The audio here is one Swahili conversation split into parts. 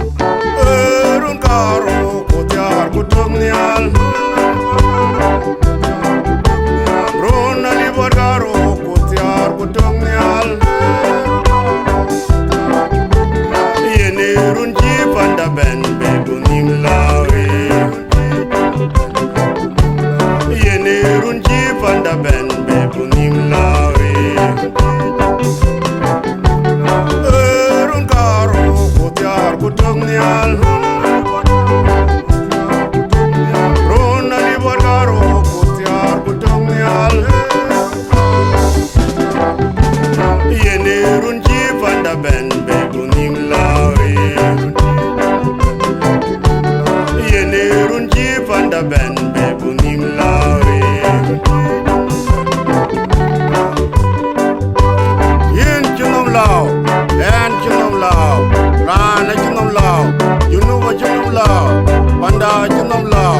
Erun karo kutiar kutumnial Rona libor karo kutiar kutumnial Yene runji panda ben bebunim lawe Yene runji panda ben bebunim lawe Erun karo kutiar kutumnial Rona libor karo kutiar kutumnial Yene runji panda ben bebunim lawe Yene runji panda ben bebunim lawe Yin chinom lao En chinom lao Rana chinom lao Yunuwa chinom lao Panda chinom lao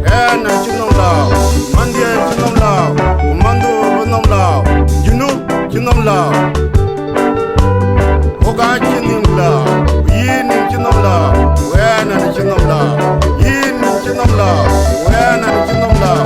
En chinom lao Mandye chinom lao Kumandu chinom lao Yunub chinom lao Oga chinom lao Yin chinom lao Wena chinom lao Yin chinom lao Wena chinom lao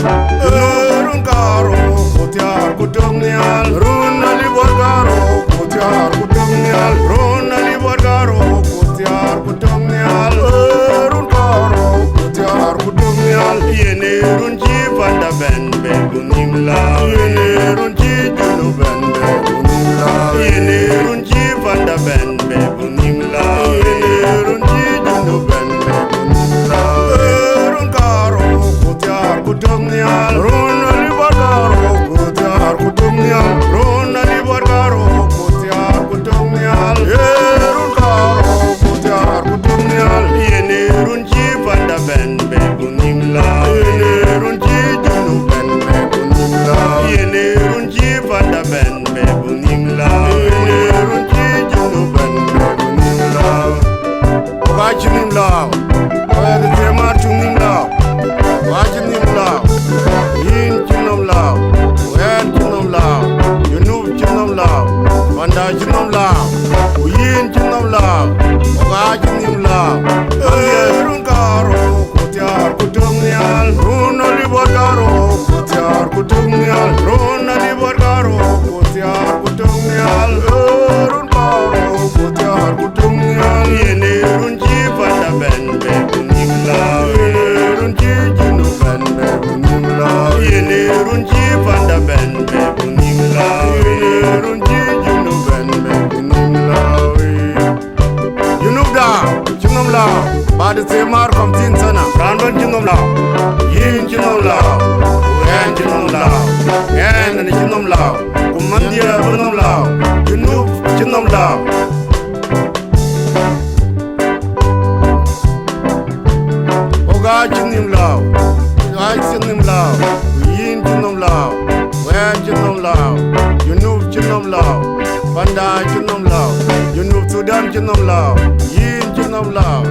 Erun karo kutiar kutumnial Runa libor karo kutiar kutumnial Runa libor karo kutiar kutumnial Erun karo kutiar kutumnial Yene runji panda ben bebunim lao Yene runji junu ben bebunim lao Yene runji panda ben bebunim lao Yene runji junu ben bebunim lao Erun karo kutiar kutumnial Runa libor karo kutiar kutumnial Runa libor karo kutiar kutumnial Erun karo kutiar kutumnial Yene runji panda ben bebunim lao Yene runji junu ben bebunim lao Yene runji panda ben bebunim lao Yene runji junu ben bebunim lao Wajinim lao Wede temar chunim lao Wajinim lao Yin chinom lao Wen chinom lao Yunub chinom lao Panda chinom lao Yin chinom lao Wajinim lao Erun karo kutiar kutumnial Runa libor karo kutiar kutumnial Runa libor karo kutiar kutumnial Erun karo kutiar kutumnial Yene runji panda ben bebunim lao Yene runji junu ben bebunim lao Yene runji panda ben bebunim lao Yene runji junu ben bebunim lao Yunub da chinom lao Badi semar kom tin sana Ranban chinom lao Yin chinom lao Wen chinom lao Yen ni chinom lao Kumandia chinom lao Yunub chinom lao Oga chinom lao Oga chinom lao Yin chinom lao Wen chinom lao Yunub chinom lao Panda chinom lao Yunub Sudan chinom lao Yin chinom lao